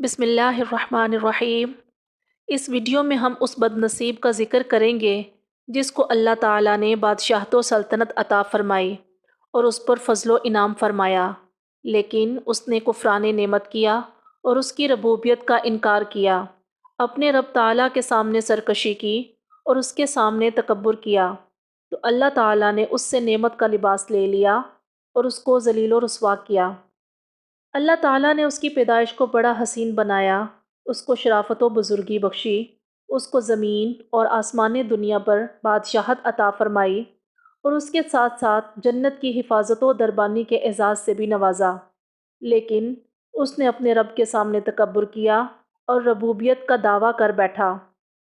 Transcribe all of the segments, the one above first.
بسم اللہ الرحمن الرحیم۔ اس ویڈیو میں ہم اس بدنصیب کا ذکر کریں گے جس کو اللہ تعالیٰ نے بادشاہت و سلطنت عطا فرمائی اور اس پر فضل و انعام فرمایا، لیکن اس نے کفران نعمت کیا اور اس کی ربوبیت کا انکار کیا، اپنے رب تعالیٰ کے سامنے سرکشی کی اور اس کے سامنے تکبر کیا، تو اللہ تعالیٰ نے اس سے نعمت کا لباس لے لیا اور اس کو ذلیل و رسوا کیا۔ اللہ تعالیٰ نے اس کی پیدائش کو بڑا حسین بنایا، اس کو شرافت و بزرگی بخشی، اس کو زمین اور آسمان دنیا پر بادشاہت عطا فرمائی اور اس کے ساتھ ساتھ جنت کی حفاظت و دربانی کے اعزاز سے بھی نوازا، لیکن اس نے اپنے رب کے سامنے تکبر کیا اور ربوبیت کا دعویٰ کر بیٹھا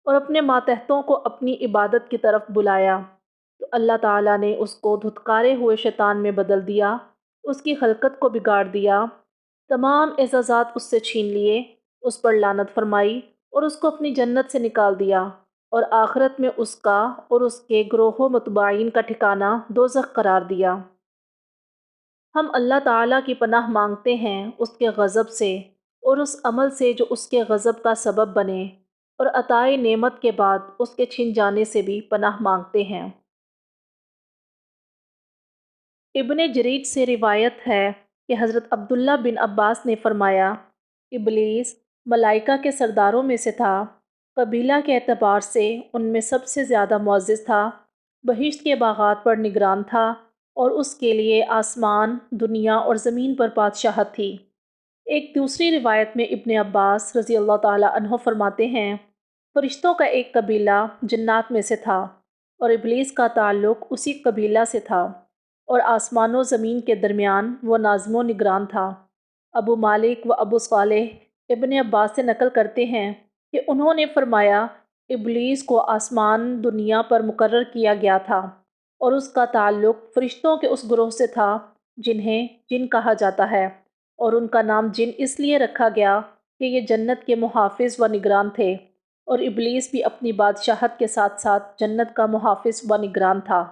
اور اپنے ماتحتوں کو اپنی عبادت کی طرف بلایا، تو اللہ تعالیٰ نے اس کو دھتکارے ہوئے شیطان میں بدل دیا، اس کی خلقت کو بگاڑ دیا، تمام اعزازات اس سے چھین لیے، اس پر لعنت فرمائی اور اس کو اپنی جنت سے نکال دیا، اور آخرت میں اس کا اور اس کے گروہ و متبعین کا ٹھکانہ دوزخ قرار دیا۔ ہم اللہ تعالیٰ کی پناہ مانگتے ہیں اس کے غضب سے اور اس عمل سے جو اس کے غضب کا سبب بنے، اور عطائے نعمت کے بعد اس کے چھن جانے سے بھی پناہ مانگتے ہیں۔ ابن جریج سے روایت ہے کہ حضرت عبداللہ بن عباس نے فرمایا، ابلیس ملائکہ کے سرداروں میں سے تھا، قبیلہ کے اعتبار سے ان میں سب سے زیادہ معزز تھا، بہشت کے باغات پر نگران تھا اور اس کے لیے آسمان، دنیا اور زمین پر بادشاہت تھی۔ ایک دوسری روایت میں ابن عباس رضی اللہ تعالیٰ عنہ فرماتے ہیں، فرشتوں کا ایک قبیلہ جنات میں سے تھا اور ابلیس کا تعلق اسی قبیلہ سے تھا، اور آسمان و زمین کے درمیان وہ ناظم و نگران تھا۔ ابو مالک و ابو صالح ابن عباس سے نقل کرتے ہیں کہ انہوں نے فرمایا، ابلیس کو آسمان دنیا پر مقرر کیا گیا تھا اور اس کا تعلق فرشتوں کے اس گروہ سے تھا جنہیں جن کہا جاتا ہے، اور ان کا نام جن اس لیے رکھا گیا کہ یہ جنت کے محافظ و نگران تھے، اور ابلیس بھی اپنی بادشاہت کے ساتھ ساتھ جنت کا محافظ و نگران تھا۔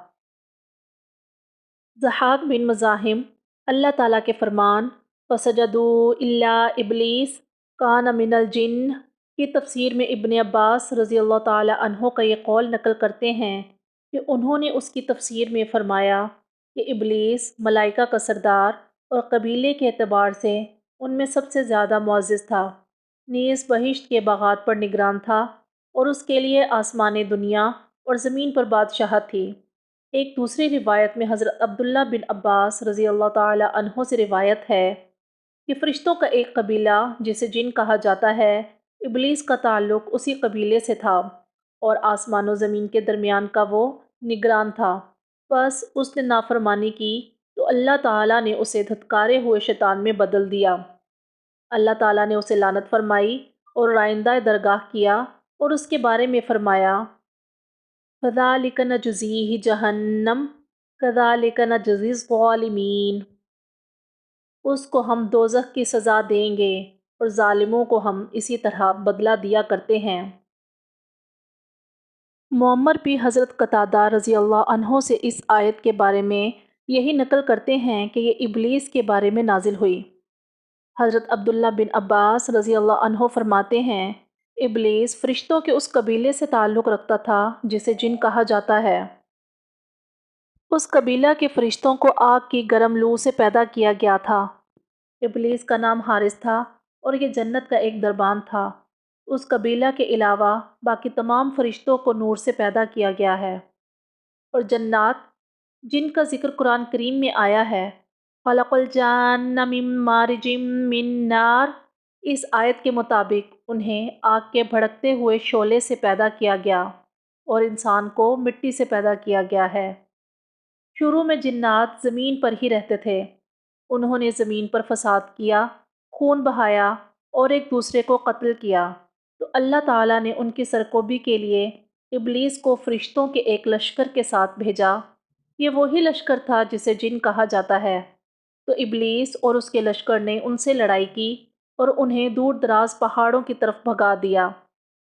ضحاک بن مزاحم اللہ تعالیٰ کے فرمان فَسَجَدُوا إِلَّا إِبْلِيسَ كَانَ مِنَ الْجِنِّ کی تفسیر میں ابن عباس رضی اللہ تعالیٰ عنہ کا یہ قول نقل کرتے ہیں کہ انہوں نے اس کی تفسیر میں فرمایا کہ ابلیس ملائکہ کا سردار اور قبیلے کے اعتبار سے ان میں سب سے زیادہ معزز تھا، نیز بہشت کے باغات پر نگران تھا اور اس کے لیے آسمان دنیا اور زمین پر بادشاہت تھی۔ ایک دوسری روایت میں حضرت عبداللہ بن عباس رضی اللہ تعالیٰ عنہ سے روایت ہے کہ فرشتوں کا ایک قبیلہ جسے جن کہا جاتا ہے، ابلیس کا تعلق اسی قبیلے سے تھا اور آسمان و زمین کے درمیان کا وہ نگران تھا، بس اس نے نافرمانی کی تو اللہ تعالیٰ نے اسے دھتکارے ہوئے شیطان میں بدل دیا، اللہ تعالیٰ نے اسے لعنت فرمائی اور رائندہ درگاہ کیا اور اس کے بارے میں فرمایا، فَذَلِكَ نَجْزِيهِ جَهَنَّمَ كَذَلِكَ نَجْزِي الظَّالِمِينَ۔ اس کو ہم دوزخ کی سزا دیں گے اور ظالموں کو ہم اسی طرح بدلہ دیا کرتے ہیں۔ معمر بھی حضرت قتادہ رضی اللہ عنہ سے اس آیت کے بارے میں یہی نقل کرتے ہیں کہ یہ ابلیس کے بارے میں نازل ہوئی۔ حضرت عبداللہ بن عباس رضی اللہ عنہ فرماتے ہیں، ابلیس فرشتوں کے اس قبیلے سے تعلق رکھتا تھا جسے جن کہا جاتا ہے۔ اس قبیلہ کے فرشتوں کو آگ کی گرم لو سے پیدا کیا گیا تھا۔ ابلیس کا نام حارث تھا اور یہ جنت کا ایک دربان تھا۔ اس قبیلہ کے علاوہ باقی تمام فرشتوں کو نور سے پیدا کیا گیا ہے، اور جنات جن کا ذکر قرآن کریم میں آیا ہے، خلق الجان من مارج من نار، اس آیت کے مطابق انہیں آگ کے بھڑکتے ہوئے شعلے سے پیدا کیا گیا اور انسان کو مٹی سے پیدا کیا گیا ہے۔ شروع میں جنات زمین پر ہی رہتے تھے، انہوں نے زمین پر فساد کیا، خون بہایا اور ایک دوسرے کو قتل کیا، تو اللہ تعالیٰ نے ان کی سرکوبی کے لیے ابلیس کو فرشتوں کے ایک لشکر کے ساتھ بھیجا۔ یہ وہی لشکر تھا جسے جن کہا جاتا ہے، تو ابلیس اور اس کے لشکر نے ان سے لڑائی کی اور انہیں دور دراز پہاڑوں کی طرف بھگا دیا۔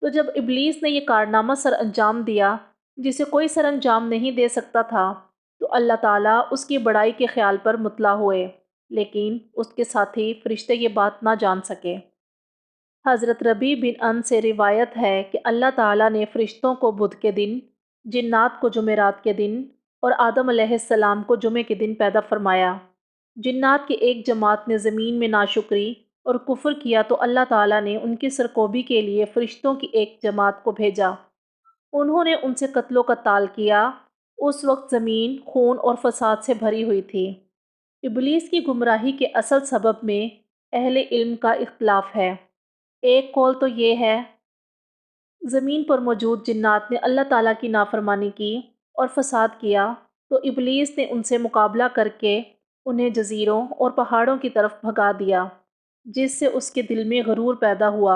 تو جب ابلیس نے یہ کارنامہ سر انجام دیا جسے کوئی سر انجام نہیں دے سکتا تھا، تو اللہ تعالیٰ اس کی بڑائی کے خیال پر مطلع ہوئے، لیکن اس کے ساتھی فرشتے یہ بات نہ جان سکے۔ حضرت ربی بن ان سے روایت ہے کہ اللہ تعالیٰ نے فرشتوں کو بدھ کے دن، جنات کو جمعرات کے دن اور آدم علیہ السلام کو جمعے کے دن پیدا فرمایا۔ جنات کی ایک جماعت نے زمین میں ناشکری اور کفر کیا تو اللہ تعالیٰ نے ان کی سرکوبی کے لیے فرشتوں کی ایک جماعت کو بھیجا۔ انہوں نے ان سے قتل و قتال کیا۔ اس وقت زمین خون اور فساد سے بھری ہوئی تھی۔ ابلیس کی گمراہی کے اصل سبب میں اہل علم کا اختلاف ہے۔ ایک قول تو یہ ہے زمین پر موجود جنات نے اللہ تعالیٰ کی نافرمانی کی اور فساد کیا تو ابلیس نے ان سے مقابلہ کر کے انہیں جزیروں اور پہاڑوں کی طرف بھگا دیا، جس سے اس کے دل میں غرور پیدا ہوا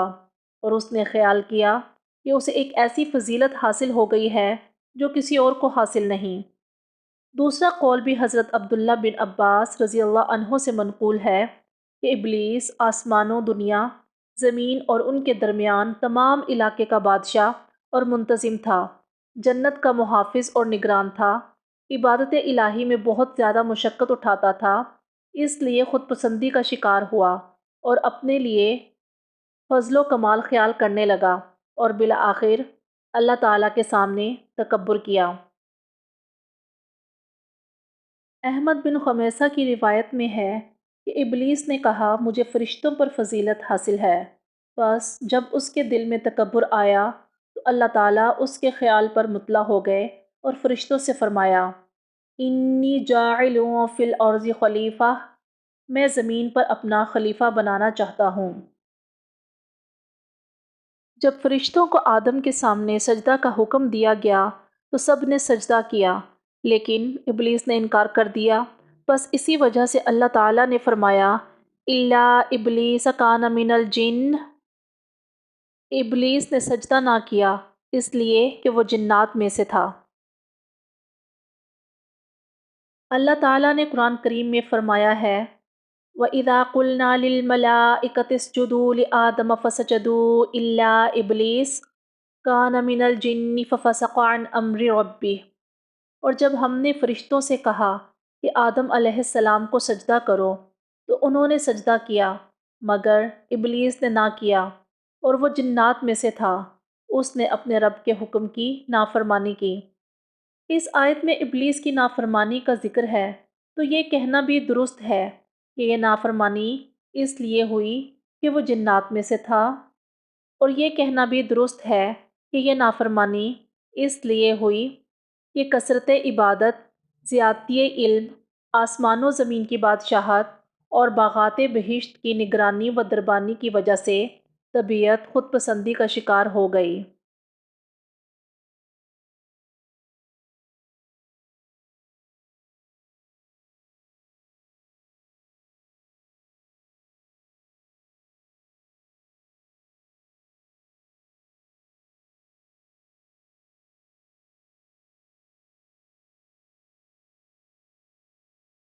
اور اس نے خیال کیا کہ اسے ایک ایسی فضیلت حاصل ہو گئی ہے جو کسی اور کو حاصل نہیں۔ دوسرا قول بھی حضرت عبداللہ بن عباس رضی اللہ عنہ سے منقول ہے کہ ابلیس آسمان و دنیا، زمین اور ان کے درمیان تمام علاقے کا بادشاہ اور منتظم تھا، جنت کا محافظ اور نگران تھا، عبادت الہی میں بہت زیادہ مشقت اٹھاتا تھا، اس لیے خود پسندی کا شکار ہوا اور اپنے لیے فضل و کمال خیال کرنے لگا اور بالآخر اللہ تعالیٰ کے سامنے تکبر کیا۔ احمد بن خمیسہ کی روایت میں ہے کہ ابلیس نے کہا مجھے فرشتوں پر فضیلت حاصل ہے، بس جب اس کے دل میں تکبر آیا تو اللہ تعالیٰ اس کے خیال پر مطلع ہو گئے اور فرشتوں سے فرمایا انی جاعل فی الارض خلیفہ، میں زمین پر اپنا خلیفہ بنانا چاہتا ہوں۔ جب فرشتوں کو آدم کے سامنے سجدہ کا حکم دیا گیا تو سب نے سجدہ کیا، لیکن ابلیس نے انکار کر دیا۔ بس اسی وجہ سے اللہ تعالیٰ نے فرمایا الا ابلیس کان من الجن، ابلیس نے سجدہ نہ کیا اس لیے کہ وہ جنات میں سے تھا۔ اللہ تعالیٰ نے قرآن کریم میں فرمایا ہے وَإِذَا قُلْنَا لِلْمَلَائِكَةِ اسْجُدُوا لِآدَمَ فَسَجَدُوا إِلَّا إِبْلِيسَ كَانَ مِنَ الْجِنِّ فَفَسَقَ عَنْ أَمْرِ رَبِّهِ، اور جب ہم نے فرشتوں سے کہا کہ آدم علیہ السلام کو سجدہ کرو تو انہوں نے سجدہ کیا مگر ابلیس نے نہ کیا اور وہ جنات میں سے تھا، اس نے اپنے رب کے حکم کی نافرمانی کی۔ اس آیت میں ابلیس کی نافرمانی کا ذکر ہے تو یہ کہنا بھی درست ہے کہ یہ نافرمانی اس لیے ہوئی کہ وہ جنات میں سے تھا، اور یہ کہنا بھی درست ہے کہ یہ نافرمانی اس لیے ہوئی کہ کثرت عبادت، زیادتی علم، آسمان و زمین کی بادشاہت اور باغات بہشت کی نگرانی و دربانی کی وجہ سے طبیعت خود پسندی کا شکار ہو گئی۔